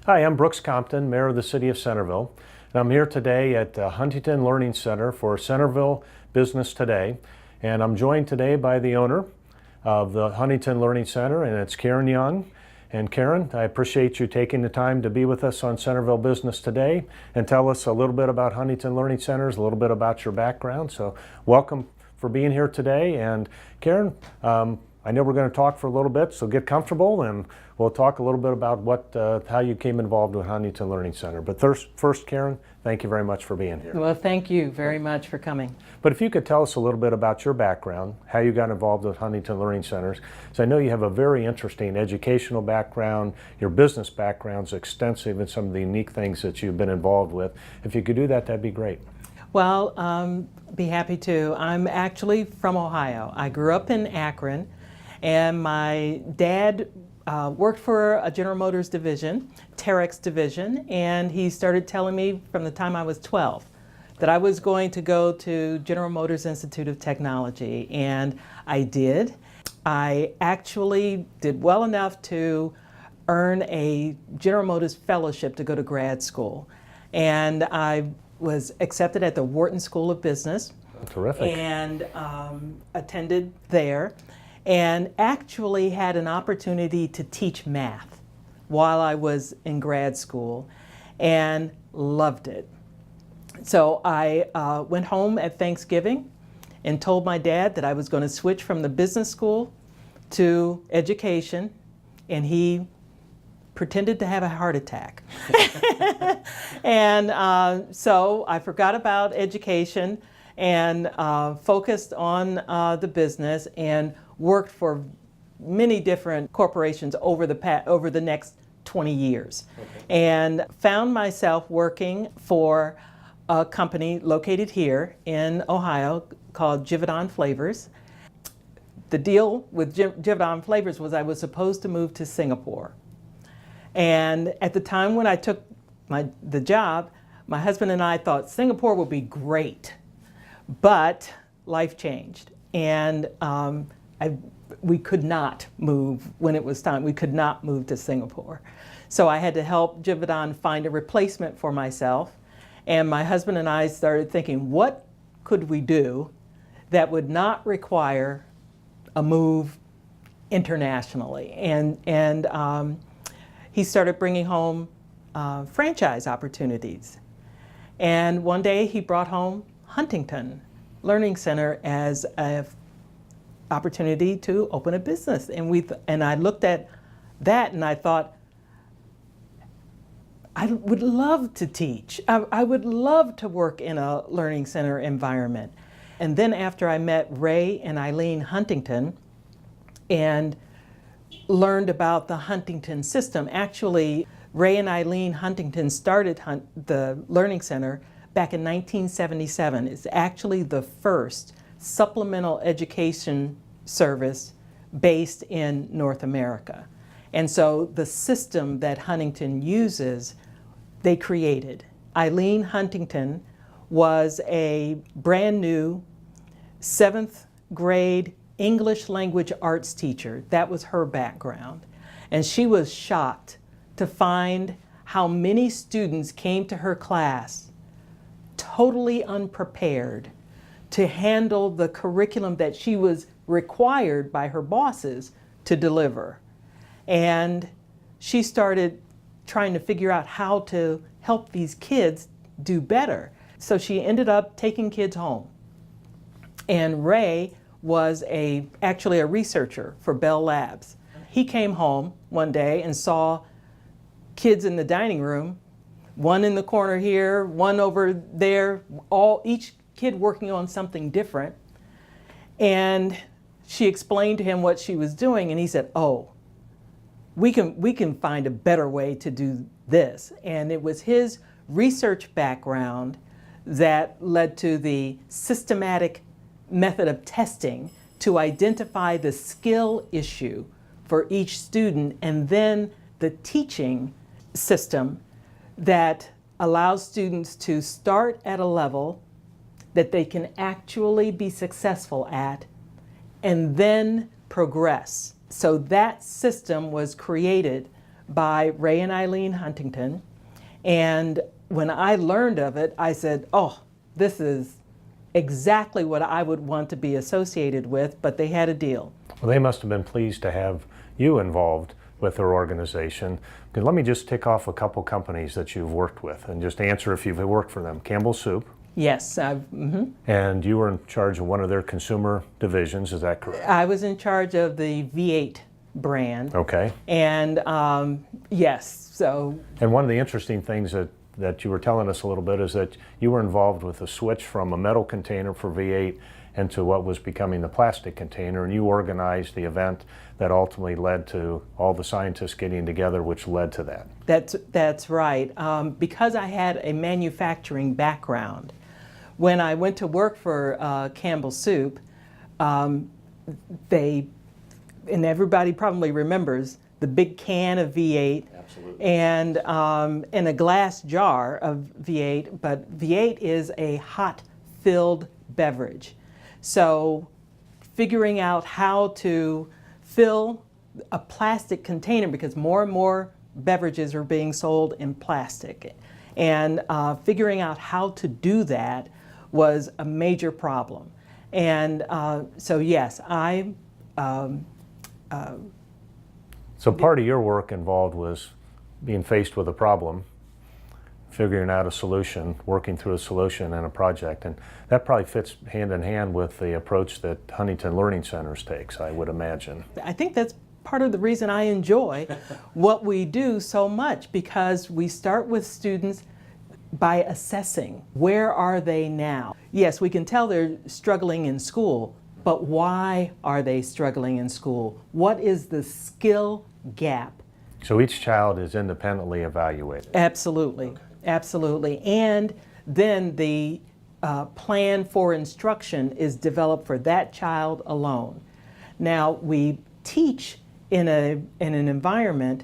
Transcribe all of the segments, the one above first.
Hi, I'm Brooks Compton, Mayor of the City of Centerville, and I'm here today at Huntington Learning Center for Centerville Business Today, and I'm joined today by the owner of the Huntington Learning Center, and it's Karen Young. And Karen, I appreciate you taking the time to be with us on Centerville Business Today and tell us a little bit about Huntington Learning Centers, a little bit about your background. So welcome for being here today. And Karen, I know we're going to talk for a little bit, so get comfortable and we'll talk a little bit about how you came involved with Huntington Learning Center. But first, Karen, thank you very much for being here. Well, thank you very much for coming. But if you could tell us a little bit about your background, how you got involved with Huntington Learning Centers. So I know you have a very interesting educational background, your business background's extensive, and some of the unique things that you've been involved with. If you could do that, that'd be great. Well, be happy to. I'm actually from Ohio. I grew up in Akron, and my dad worked for a General Motors division, Terex division, and he started telling me from the time I was 12 that I was going to go to General Motors Institute of Technology, and I did. I actually did well enough to earn a General Motors fellowship to go to grad school, and I was accepted at the Wharton School of Business. Terrific. And attended there, and actually had an opportunity to teach math while I was in grad school and loved it. So I went home at Thanksgiving and told my dad that I was going to switch from the business school to education, and he pretended to have a heart attack. And so I forgot about education and focused on the business and worked for many different corporations over the next 20 years. Okay. And found myself working for a company located here in Ohio called Givaudan Flavors. The deal with Givaudan Flavors was I was supposed to move to Singapore. And at the time when I took the job, my husband and I thought Singapore would be great, but life changed, and we could not move when it was time. We could not move to Singapore. So I had to help Givaudan find a replacement for myself, and my husband and I started thinking, what could we do that would not require a move internationally? And he started bringing home franchise opportunities. And one day he brought home Huntington Learning Center as an opportunity to open a business. And I looked at that and I thought, I would love to teach. I would love to work in a learning center environment. And then after I met Ray and Eileen Huntington and learned about the Huntington system. Actually, Ray and Eileen Huntington started the Learning Center back in 1977. It's actually the first supplemental education service based in North America. And so the system that Huntington uses, they created. Eileen Huntington was a brand new 7th grade English language arts teacher. That was her background. And she was shocked to find how many students came to her class totally unprepared to handle the curriculum that she was required by her bosses to deliver. And she started trying to figure out how to help these kids do better. So she ended up taking kids home. And Ray was actually a researcher for Bell Labs. He came home one day and saw kids in the dining room, one in the corner here, one over there, each kid working on something different. And she explained to him what she was doing, and he said, oh, we can find a better way to do this. And it was his research background that led to the systematic method of testing to identify the skill issue for each student, and then the teaching system that allows students to start at a level that they can actually be successful at and then progress. So that system was created by Ray and Eileen Huntington. And when I learned of it, I said, oh, this is exactly what I would want to be associated with, but they had a deal. Well, they must have been pleased to have you involved with their organization. Okay, let me just tick off a couple companies that you've worked with and just answer if you've worked for them. Campbell Soup. Yes. And you were in charge of one of their consumer divisions, is that correct? I was in charge of the V8 brand. Okay. And yes, so. And one of the interesting things that you were telling us a little bit is that you were involved with a switch from a metal container for V8 into what was becoming the plastic container, and you organized the event that ultimately led to all the scientists getting together, which led to that. That's right. Because I had a manufacturing background, when I went to work for Campbell Soup, they, and everybody probably remembers, the big can of V8. Absolutely. And in a glass jar of V8, but V8 is a hot filled beverage. So figuring out how to fill a plastic container, because more and more beverages are being sold in plastic, and figuring out how to do that was a major problem. And so yes, So part of your work involved was being faced with a problem, figuring out a solution, working through a solution and a project, and that probably fits hand in hand with the approach that Huntington Learning Centers takes, I would imagine. I think that's part of the reason I enjoy what we do so much, because we start with students by assessing where are they now. Yes, we can tell they're struggling in school, but why are they struggling in school? What is the skill gap? So each child is independently evaluated. Absolutely. Okay. Absolutely. And then the plan for instruction is developed for that child alone. Now, we teach in an environment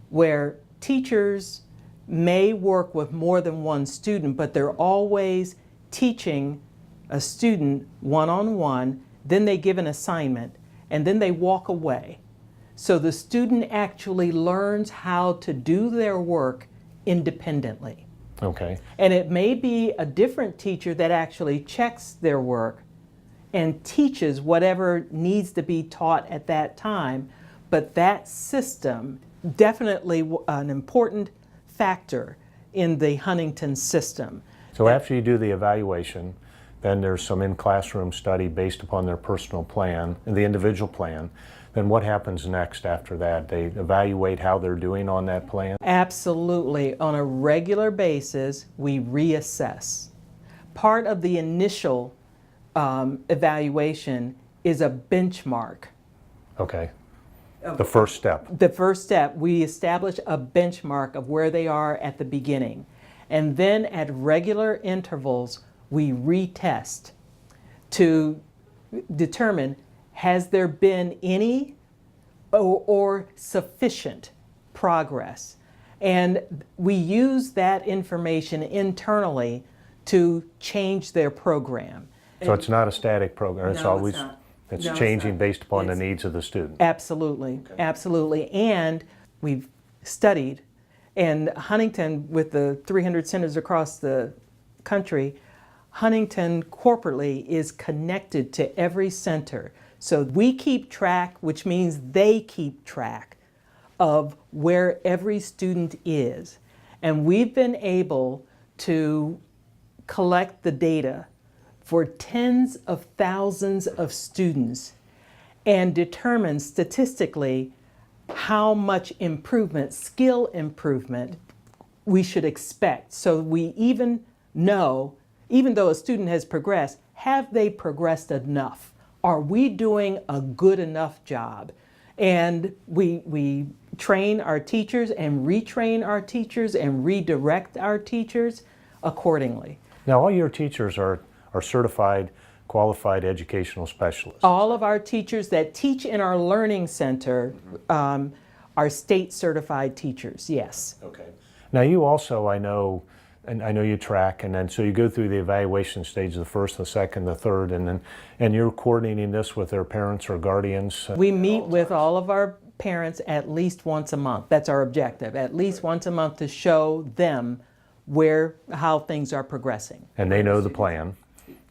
where teachers may work with more than one student, but they're always teaching a student one-on-one, then they give an assignment, and then they walk away. So the student actually learns how to do their work independently. Okay. And it may be a different teacher that actually checks their work and teaches whatever needs to be taught at that time, but that system, definitely an important factor in the Huntington system. So after you do the evaluation, then there's some in-classroom study based upon their personal plan, the individual plan. Then what happens next after that? They evaluate how they're doing on that plan? Absolutely. On a regular basis, we reassess. Part of the initial evaluation is a benchmark. Okay. The first step. The first step, we establish a benchmark of where they are at the beginning. And then at regular intervals, we retest to determine, has there been any or sufficient progress? And we use that information internally to change their program. So it's not a static program. It's No, always it's not. it's No, it's changing not. based upon the It's- needs of the student. Absolutely, absolutely. And we've studied, and Huntington, with the 300 centers across the country, Huntington corporately is connected to every center. So we keep track, which means they keep track of where every student is. And we've been able to collect the data for tens of thousands of students and determine statistically how much improvement, skill improvement, we should expect. So we even know, even though a student has progressed, have they progressed enough? Are we doing a good enough job? And we train our teachers and retrain our teachers and redirect our teachers accordingly. Now, all your teachers are certified, qualified educational specialists. All of our teachers that teach in our learning center are state certified teachers, yes. Okay. Now, you also, I know you track, and then so you go through the evaluation stage, the first, the second, the third, and you're coordinating this with their parents or guardians. We meet with all of our parents at least once a month. That's our objective, at least once a month, to show them how things are progressing. And they know the plan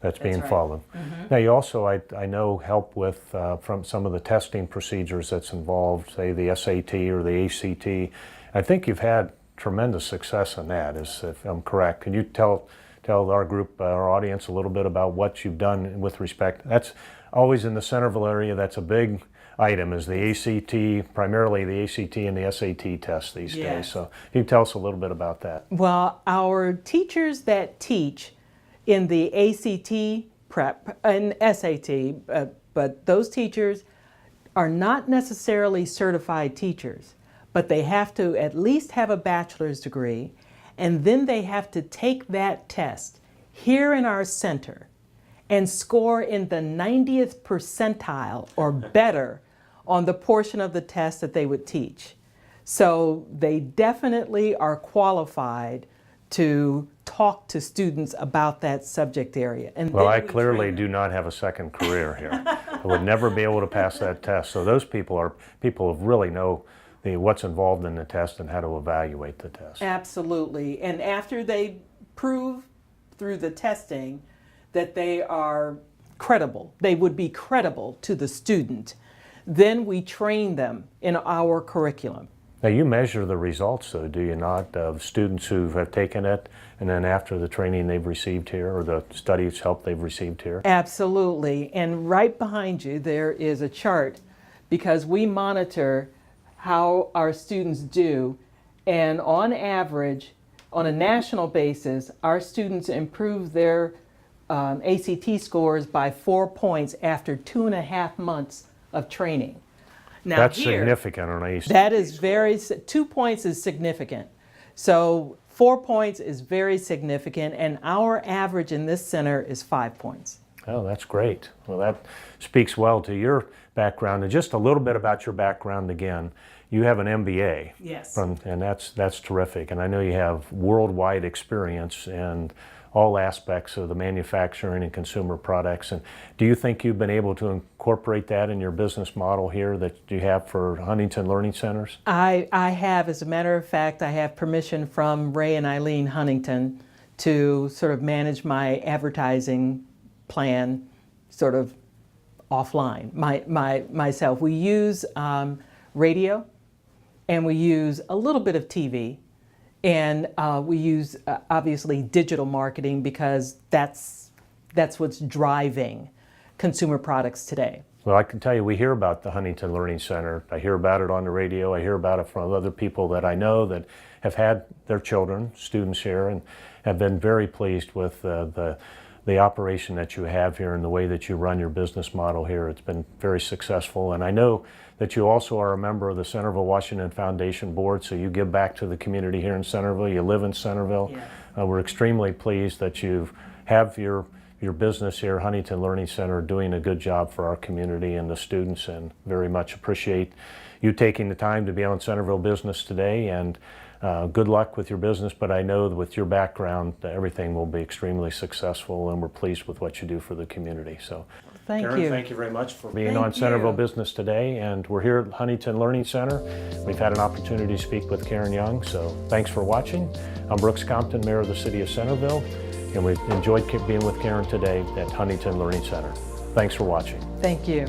that's being right. followed. Now you also, I know, help with from some of the testing procedures that's involved, say the SAT or the ACT. I think you've had tremendous success in that, if I'm correct. Can you tell our group, our audience, a little bit about what you've done with respect? That's always in the Centerville area. That's a big item, is the ACT, primarily the ACT and the SAT tests these days. So can you tell us a little bit about that? Well, our teachers that teach in the ACT prep and SAT, but those teachers are not necessarily certified teachers, but they have to at least have a bachelor's degree, and then they have to take that test here in our center and score in the 90th percentile or better on the portion of the test that they would teach. So they definitely are qualified to talk to students about that subject area. And well, I clearly do not have a second career here. I would never be able to pass that test. So those people who really know what's involved in the test and how to evaluate the test. Absolutely. And after they prove through the testing that they are credible, they would be credible to the student, then we train them in our curriculum. Now you measure the results, though, do you not, of students who have taken it and then after the training they've received here or the studies help they've received here? Absolutely. And right behind you there is a chart, because we monitor how our students do, and on average, on a national basis, our students improve their ACT scores by 4 points after 2.5 months of training. Now That's significant on ACT. That is 2 points is significant. So 4 points is very significant, and our average in this center is 5 points. Oh, that's great. Well, that speaks well to your background. And just a little bit about your background again. You have an MBA. Yes. And that's terrific. And I know you have worldwide experience in all aspects of the manufacturing and consumer products. And do you think you've been able to incorporate that in your business model here that you have for Huntington Learning Centers? I have. As a matter of fact, I have permission from Ray and Eileen Huntington to sort of manage my advertising plan sort of offline, myself. We use radio, and we use a little bit of TV, and we use obviously digital marketing, because that's what's driving consumer products today. Well, I can tell you, we hear about the Huntington Learning Center. I hear about it on the radio. I hear about it from other people that I know that have had their children, students here, and have been very pleased with the operation that you have here and the way that you run your business model here. It's been very successful. And I know that you also are a member of the Centerville Washington Foundation Board, so you give back to the community here in Centerville. You live in Centerville. Yeah. We're extremely pleased that you have your business here, Huntington Learning Center, doing a good job for our community and the students, and very much appreciate you taking the time to be on Centerville Business Today. And good luck with your business, but I know that with your background, everything will be extremely successful, and we're pleased with what you do for the community. So, Karen, thank you very much for being on Centerville Business Today, and we're here at Huntington Learning Center. We've had an opportunity to speak with Karen Young, so thanks for watching. I'm Brooks Compton, Mayor of the City of Centerville, and we've enjoyed being with Karen today at Huntington Learning Center. Thanks for watching. Thank you.